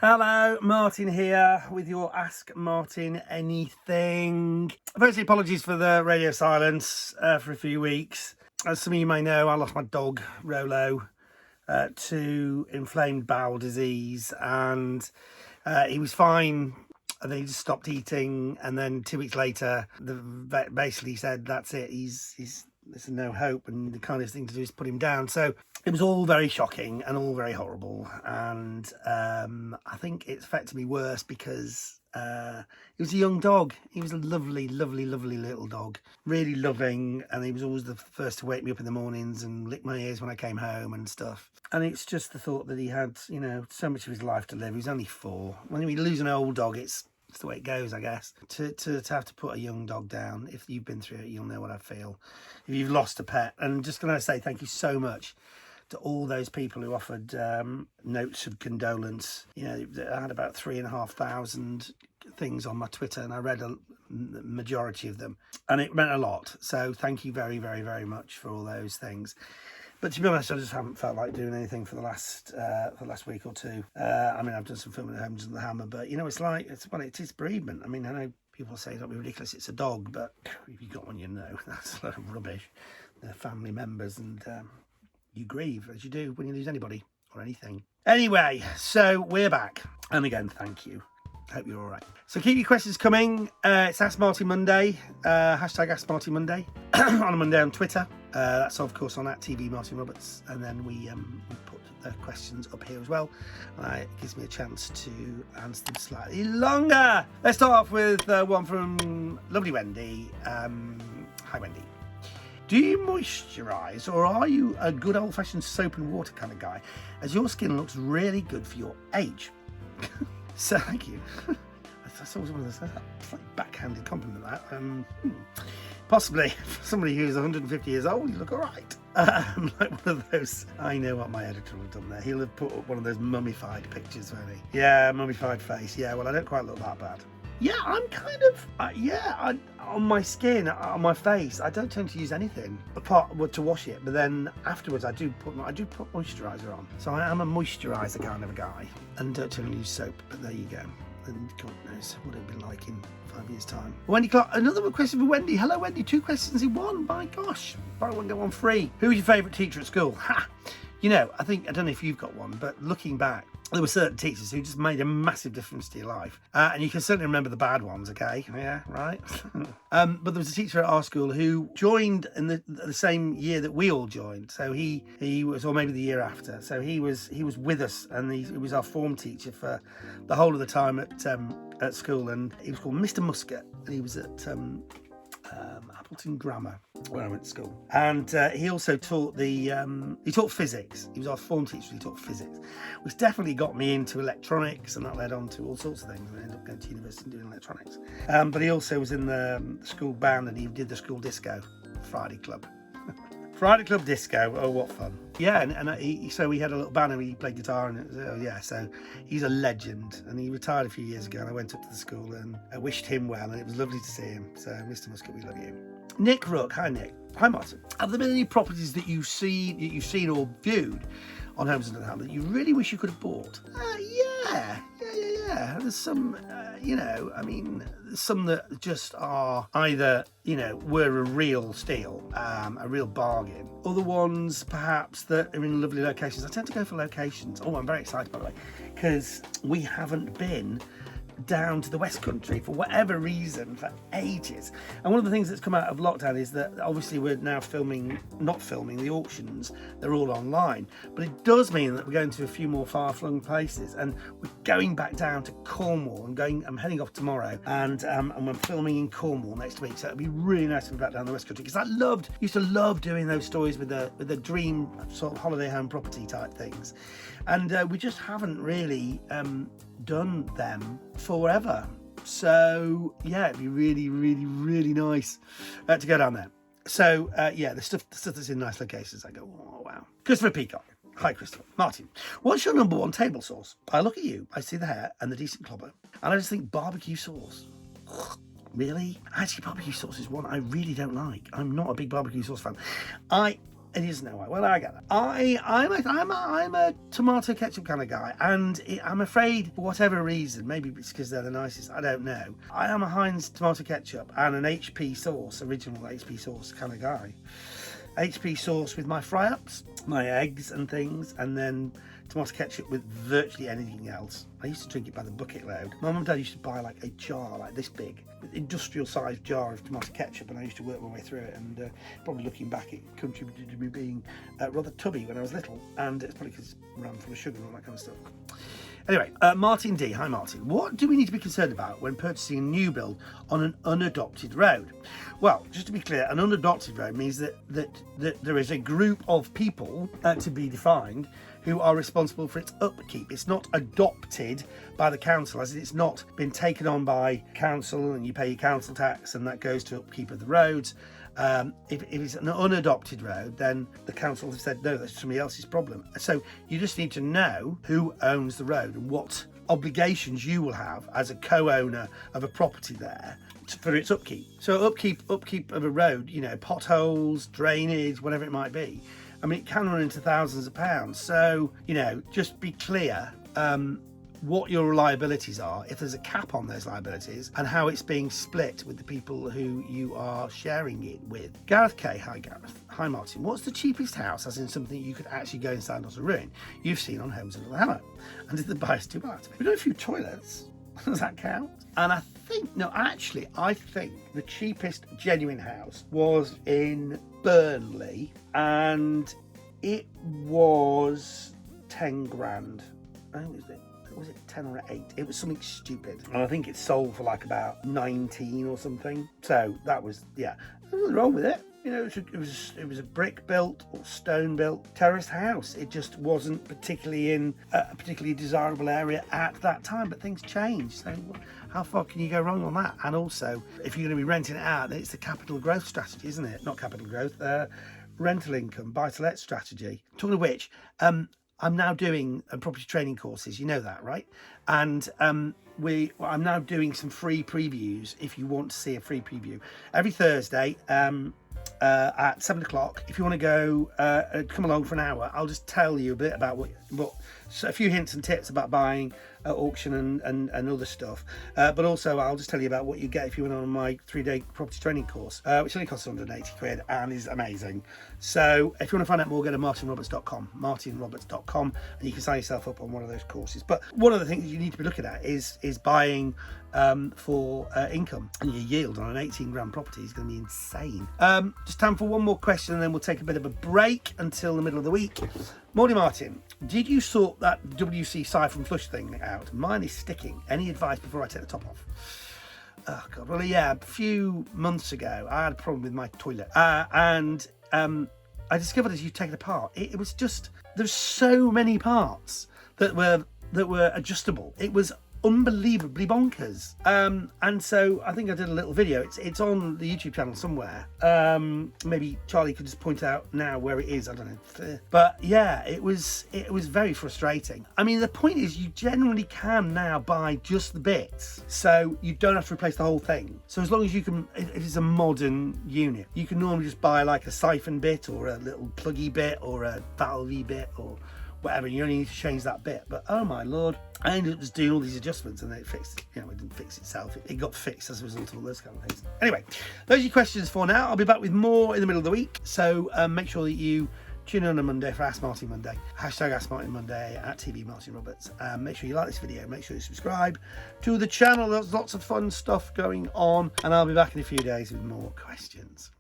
Hello, Martin here with your Ask Martin Anything. Firstly, apologies for the radio silence for a few weeks. As some of you may know, I lost my dog, Rolo, to inflamed bowel disease, and he was fine. And then he just stopped eating, and then 2 weeks later, the vet basically said, that's it, there's no hope, and the kindest thing to do is put him down. So it was all very shocking and all very horrible, and I think it's affected me worse because he was a young dog. He was a lovely, lovely, lovely little dog, really loving, and he was always the first to wake me up in the mornings and lick my ears when I came home and stuff. And it's just the thought that he had, you know, so much of his life to live. He was only 4. When you lose an old dog, it's the way it goes, I guess. To have to put a young dog down, if you've been through it, you'll know what I feel. If you've lost a pet, and just going to say thank you so much to all those people who offered notes of condolence. You know, I had about 3,500 things on my Twitter, and I read the majority of them, and it meant a lot. So thank you very, very, very much for all those things. But to be honest, I just haven't felt like doing anything for the last week or two. I mean, I've done some filming at Homes and the Hammer, but you know, it is bereavement. I mean, I know people say don't be ridiculous, it's a dog, but if you've got one, you know that's a lot of rubbish. They're family members, and you grieve as you do when you lose anybody or anything. Anyway, so we're back, and again, thank you. Hope you're all right. So keep your questions coming. It's Ask Marty Monday, hashtag Ask Marty Monday on a Monday on Twitter. That's of course on @TV Martin Roberts, and then we put the questions up here as well. It gives me a chance to answer them slightly longer. Let's start off with one from lovely Wendy. Hi Wendy. Do you moisturise, or are you a good old-fashioned soap and water kind of guy, as your skin looks really good for your age? So thank you. That's always one of those like backhanded compliment, that. Possibly for somebody who's 150 years old, you look all right. Like one of those. I know what my editor would have done there. He'll have put up one of those mummified pictures, won't he? Yeah, mummified face. Yeah, well, I don't quite look that bad. Yeah, I'm kind of, on my skin, on my face, I don't tend to use anything apart to wash it. But then afterwards, I do put moisturiser on. So I am a moisturiser kind of a guy, and don't tend to use soap. But there you go. And God knows what it'll be like in 5 years' time. Wendy Clark, another question for Wendy. Hello, Wendy. 2 questions in one. My gosh, buy one get one free. Who was your favourite teacher at school? Ha! You know, I don't know if you've got one, but looking back, there were certain teachers who just made a massive difference to your life. And you can certainly remember the bad ones, okay? Yeah, right? But there was a teacher at our school who joined in the same year that we all joined. So he was, or maybe the year after. So he was with us, and he was our form teacher for the whole of the time at school. And he was called Mr. Muscat, and he was at Appleton Grammar, where I went to school. And he also taught he taught physics. He was our form teacher. He taught physics, which definitely got me into electronics, and that led on to all sorts of things. I ended up going to university and doing electronics. But he also was in the school band, and he did the school disco, Friday Club. Friday Club Disco, oh what fun. Yeah, and so we had a little band and he played guitar, and so he's a legend, and he retired a few years ago, and I went up to the school and I wished him well, and it was lovely to see him. So Mr. Muscat, we love you. Nick Rook, hi Nick. Hi Martin. Have there been any properties that you've seen or viewed on Homes and Hammer that you really wish you could have bought? Yeah. There's some, there's some that just are either, were a real steal, a real bargain. Other ones, perhaps, that are in lovely locations. I tend to go for locations. Oh, I'm very excited, by the way, because we haven't been down to the West Country for whatever reason for ages. And one of the things that's come out of lockdown is that obviously we're now not filming the auctions, they're all online, but it does mean that we're going to a few more far-flung places, and we're going back down to Cornwall. I'm heading off tomorrow, and I'm filming in Cornwall next week, so it'd be really nice to be back down the West Country, because I used to love doing those stories with the dream sort of holiday home property type things, and we just haven't really done them forever. So yeah, it'd be really, really, really nice to go down there. So the stuff that's in nice locations, I go, oh wow. Christopher Peacock. Hi Christopher. Martin, what's your #1 table sauce? I look at you, I see the hair and the decent clobber, and I just think barbecue sauce. Really? Actually, barbecue sauce is one I really don't like. I'm not a big barbecue sauce fan. And he doesn't know why. Well, I get that. I'm a tomato ketchup kind of guy, and I'm afraid for whatever reason, maybe it's because they're the nicest, I don't know. I am a Heinz tomato ketchup and an HP sauce, original HP sauce kind of guy. HP sauce with my fry-ups, my eggs and things, and then tomato ketchup with virtually anything else. I used to drink it by the bucket load. My mum and dad used to buy like a jar like this big, industrial sized jar of tomato ketchup, and I used to work my way through it, and probably looking back it contributed to me being rather tubby when I was little, and it's probably because it ran full of sugar and all that kind of stuff. Anyway, Martin D. Hi Martin. What do we need to be concerned about when purchasing a new build on an unadopted road? Well, just to be clear, an unadopted road means that there is a group of people to be defined who are responsible for its upkeep. It's not adopted by the council, as it's not been taken on by council and you pay your council tax and that goes to upkeep of the roads. If it's an unadopted road, then the council have said, no, that's somebody else's problem. So you just need to know who owns the road and what obligations you will have as a co-owner of a property there for its upkeep. So upkeep of a road, you know, potholes, drainage, whatever it might be. I mean, it can run into thousands of pounds. So, you know, just be clear what your liabilities are, if there's a cap on those liabilities, and how it's being split with the people who you are sharing it with. Gareth K. Hi Gareth. Hi Martin. What's the cheapest house, as in something you could actually go inside, not a ruin, you've seen on Homes Under the Hammer? And did the price too much? We've done a few toilets. Does that count? And I think the cheapest genuine house was in Burnley, and it was 10 grand. I think was it 10 or 8? It was something stupid, and I think it sold for like about 19 or something. So that was, yeah, there was nothing wrong with it. You know, it was a brick built or stone built terraced house. It just wasn't particularly in a particularly desirable area at that time, but things change. So how far can you go wrong on that? And also, if you're going to be renting it out, then it's the capital growth strategy, isn't it? Not capital growth, rental income, buy-to-let strategy. Talking of which, I'm now doing property training courses. You know that, right? And I'm now doing some free previews if you want to see a free preview. Every Thursday at 7 o'clock, if you want to go come along for an hour, I'll just tell you a bit about a few hints and tips about buying at auction and other stuff, but also I'll just tell you about what you get if you went on my 3-day property training course, which only costs 180 quid and is amazing. So if you want to find out more, go to martinroberts.com, and you can sign yourself up on one of those courses. But one of the things you need to be looking at is buying for income, and your yield on an 18 grand property is going to be insane. Just time for one more question, and then we'll take a bit of a break until the middle of the week. Morning Martin, did you sort that WC siphon flush thing out? Mine is sticking. Any advice before I take the top off? Oh God, well yeah, a few months ago I had a problem with my toilet, and I discovered as you take it apart, it was just, there's so many parts that were adjustable. It was unbelievably bonkers, and so I think I did a little video. It's on the YouTube channel somewhere. Maybe Charlie could just point out now where it is, I don't know, but yeah, it was very frustrating. I mean, the point is you generally can now buy just the bits, so you don't have to replace the whole thing. So as long as you can, if it's a modern unit, you can normally just buy like a siphon bit or a little pluggy bit or a valvey bit or whatever. You only need to change that bit. But oh my lord, I ended up just doing all these adjustments, and then it fixed, you know, it didn't fix itself, it got fixed as a result of all those kind of things. Anyway, those are your questions for now. I'll be back with more in the middle of the week, so make sure that you tune in on a Monday for Ask Martin Monday, hashtag Ask Martin Monday at TV Martin Roberts. Make sure you like this video, make sure you subscribe to the channel. There's lots of fun stuff going on, and I'll be back in a few days with more questions.